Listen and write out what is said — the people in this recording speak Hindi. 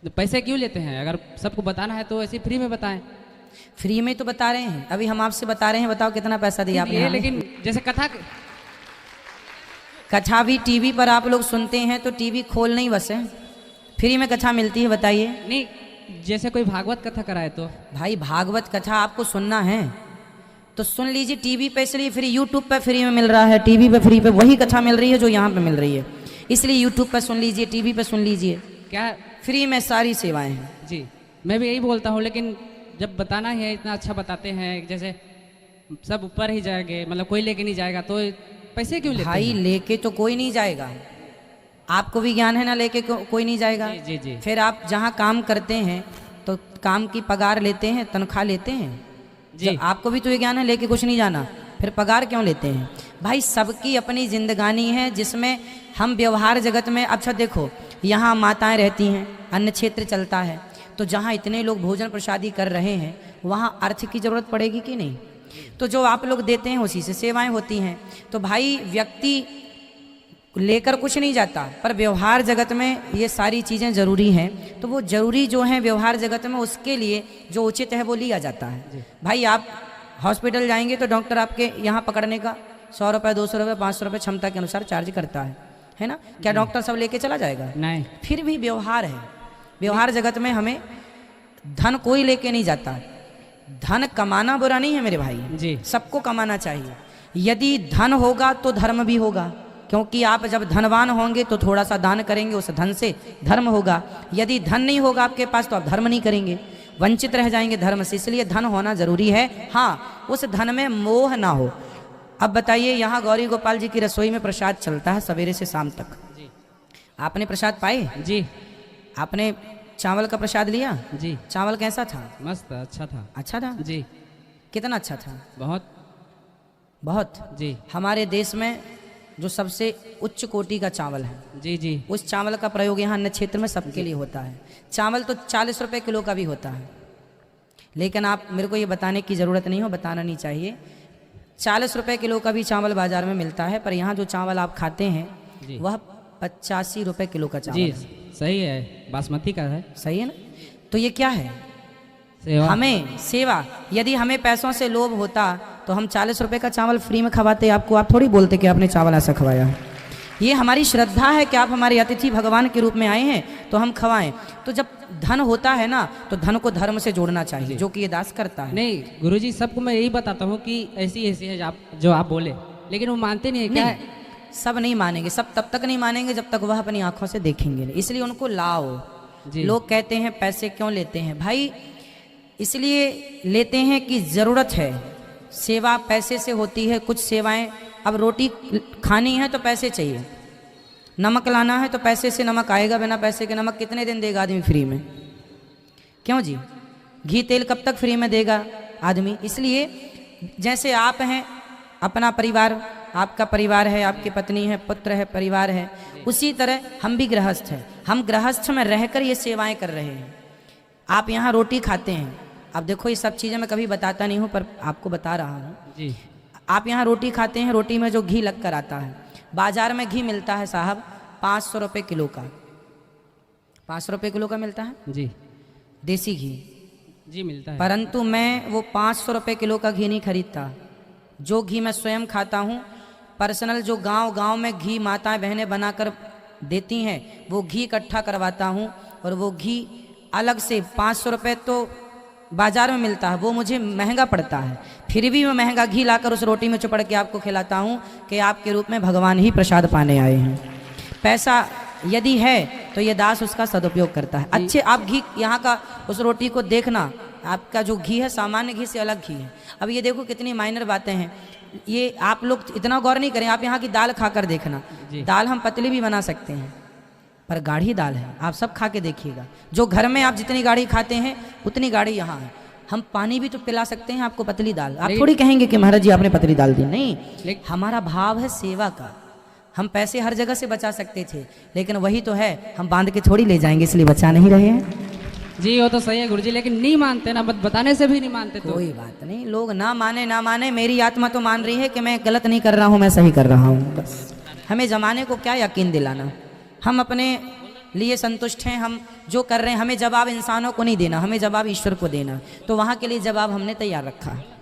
तो पैसे क्यों लेते हैं? अगर सबको बताना है तो ऐसे फ्री में बताएं। फ्री में तो बता रहे हैं, अभी हम आपसे बता रहे हैं, बताओ कितना पैसा दिया आपने ये हमें? लेकिन जैसे कथा भी टीवी पर आप लोग सुनते हैं तो टीवी खोल नहीं बस है, फ्री में कथा मिलती है, बताइए। नहीं, जैसे कोई भागवत कथा कराए तो। भाई भागवत कथा आपको सुनना है तो सुन लीजिए, टीवी पे इसलिए फ्री, यूट्यूब पे फ्री में मिल रहा है, टीवी पे फ्री पे वही कथा मिल रही है जो यहाँ पे मिल रही है, इसलिए यूट्यूब पे सुन लीजिए, टीवी पे सुन लीजिए, क्या? फ्री में सारी सेवाएं हैं। जी, मैं भी यही बोलता हूँ, लेकिन जब बताना ही है, इतना अच्छा बताते हैं, जैसे सब ऊपर ही जाएंगे, मतलब कोई लेके नहीं जाएगा तो पैसे क्यों लेते भाई हैं? लेके तो कोई नहीं जाएगा, आपको भी ज्ञान है ना, लेके कोई नहीं जाएगा। जी जी जी। फिर आप जहाँ काम करते हैं तो काम की पगार लेते हैं, तनख्वाह लेते हैं जी। आपको भी तो ये ज्ञान है, लेके कुछ नहीं जाना, फिर पगार क्यों लेते हैं? भाई सबकी अपनी जिंदगानी है जिसमें हम व्यवहार जगत में, अच्छा देखो यहाँ माताएं रहती हैं, अन्न क्षेत्र चलता है, तो जहाँ इतने लोग भोजन प्रसादी कर रहे हैं वहाँ अर्थ की जरूरत पड़ेगी कि नहीं? तो जो आप लोग देते हैं उसी से सेवाएं होती हैं। तो भाई व्यक्ति लेकर कुछ नहीं जाता, पर व्यवहार जगत में ये सारी चीज़ें ज़रूरी हैं, तो वो ज़रूरी जो है व्यवहार जगत में, उसके लिए जो उचित है वो लिया जाता है। भाई आप हॉस्पिटल जाएंगे तो डॉक्टर आपके यहाँ पकड़ने का 100 रुपये, 200 रुपये, 500 रुपये क्षमता के अनुसार चार्ज करता है ना? क्या डॉक्टर सब लेके चला जाएगा? नहीं। फिर भी व्यवहार है, व्यवहार जगत में हमें धन कोई लेके नहीं जाता। धन कमाना बुरा नहीं है मेरे भाई जी, सबको कमाना चाहिए। यदि धन होगा तो धर्म भी होगा, क्योंकि आप जब धनवान होंगे तो थोड़ा सा दान करेंगे, उस धन से धर्म होगा। यदि धन नहीं होगा आपके पास तो आप धर्म नहीं करेंगे, वंचित रह जाएंगे धर्म से, इसलिए धन होना जरूरी है। हाँ, उस धन में मोह ना हो। अब बताइए, यहाँ गौरी गोपाल जी की रसोई में प्रसाद चलता है सवेरे से शाम तक, आपने प्रसाद पाए? जी। आपने चावल का प्रसाद लिया? जी। चावल कैसा था? मस्त, अच्छा था। अच्छा था? जी। कितना अच्छा था? बहुत। बहुत। जी हमारे देश में जो सबसे उच्च कोटि का चावल है, जी जी। उस चावल का प्रयोग यहाँ अन्य क्षेत्र में सबके लिए होता है। चावल तो 40 रुपये किलो का भी होता है, लेकिन आप मेरे को ये बताने की ज़रूरत नहीं हो, बताना नहीं चाहिए। 40 रुपये किलो का भी चावल बाजार में मिलता है, पर यहाँ जो चावल आप खाते हैं वह 85 रुपये किलो का चावल जी है। सही है, बासमती का है। सही है ना? तो ये क्या है? सेवा। हमें सेवा। यदि हमें पैसों से लोभ होता तो हम 40 रुपये का चावल फ्री में खवाते आपको, आप थोड़ी बोलते कि आपने चावल ऐसा खवाया। ये हमारी श्रद्धा है कि आप हमारे अतिथि भगवान के रूप में आए हैं तो हम खवाएं। तो जब धन होता है ना तो धन को धर्म से जोड़ना चाहिए, जो कि ये दास करता है। नहीं गुरुजी, सबको मैं यही बताता हूँ कि ऐसी ऐसी है जो आप बोले, लेकिन वो मानते नहीं है। क्या है? सब नहीं मानेंगे, सब तब तक नहीं मानेंगे जब तक वह अपनी आंखों से देखेंगे नहीं, इसलिए उनको लाओ। लोग कहते हैं पैसे क्यों लेते हैं? भाई इसलिए लेते हैं कि ज़रूरत है, सेवा पैसे से होती है। कुछ सेवाएं, अब रोटी खानी है तो पैसे चाहिए, नमक लाना है तो पैसे से नमक आएगा, बिना पैसे के नमक कितने दिन देगा आदमी फ्री में? क्यों जी? घी तेल कब तक फ्री में देगा आदमी? इसलिए जैसे आप हैं, अपना परिवार, आपका परिवार है, आपकी पत्नी है, पुत्र है, परिवार है, उसी तरह हम भी गृहस्थ हैं। हम गृहस्थ में रहकर ये सेवाएं कर रहे हैं। आप यहाँ रोटी खाते हैं, अब देखो ये सब चीज़ें मैं कभी बताता नहीं हूँ पर आपको बता रहा हूँ जी। आप यहाँ रोटी खाते हैं, रोटी में जो घी लग कर आता है, बाजार में घी मिलता है साहब 500 रुपये किलो का, 500 रुपये किलो का मिलता है जी, देसी घी जी मिलता है। परंतु मैं वो 500 रुपये किलो का घी नहीं खरीदता। जो घी मैं स्वयं खाता हूँ, पर्सनल, जो गांव में घी माताएं बहनें बनाकर देती हैं, वो घी इकट्ठा करवाता हूँ, और वो घी अलग से 500 रुपये तो बाजार में मिलता है, वो मुझे महंगा पड़ता है, फिर भी मैं महंगा घी लाकर उस रोटी में चुपड़ के आपको खिलाता हूँ कि आपके रूप में भगवान ही प्रसाद पाने आए हैं। पैसा यदि है तो ये दास उसका सदुपयोग करता है। अच्छे आप घी यहाँ का उस रोटी को देखना, आपका जो घी है सामान्य घी से अलग घी है। अब ये देखो कितनी माइनर बातें हैं, ये आप लोग इतना गौर नहीं करें। आप यहाँ की दाल खाकर देखना, दाल हम पतली भी बना सकते हैं पर गाढ़ी दाल है, आप सब खा के देखिएगा। जो घर में आप जितनी गाढ़ी खाते हैं उतनी गाढ़ी यहाँ है। हम पानी भी तो पिला सकते हैं आपको पतली दाल, आप थोड़ी कहेंगे कि महाराज जी आपने पतली दाल दी। नहीं, हमारा भाव है सेवा का। हम पैसे हर जगह से बचा सकते थे, लेकिन वही तो है, हम बांध के थोड़ी ले जाएंगे, इसलिए बचा नहीं रहे हैं। जी वो तो सही है गुरुजी, लेकिन नहीं मानते ना, बताने से भी नहीं मानते। तो कोई बात नहीं, लोग ना माने, मेरी आत्मा तो मान रही है कि मैं गलत नहीं कर रहा हूँ, मैं सही कर रहा हूँ। बस हमें जमाने को क्या यकीन दिलाना, हम अपने लिए संतुष्ट हैं, हम जो कर रहे हैं, हमें जवाब इंसानों को नहीं देना, हमें जवाब ईश्वर को देना, तो वहाँ के लिए जवाब हमने तैयार रखा है।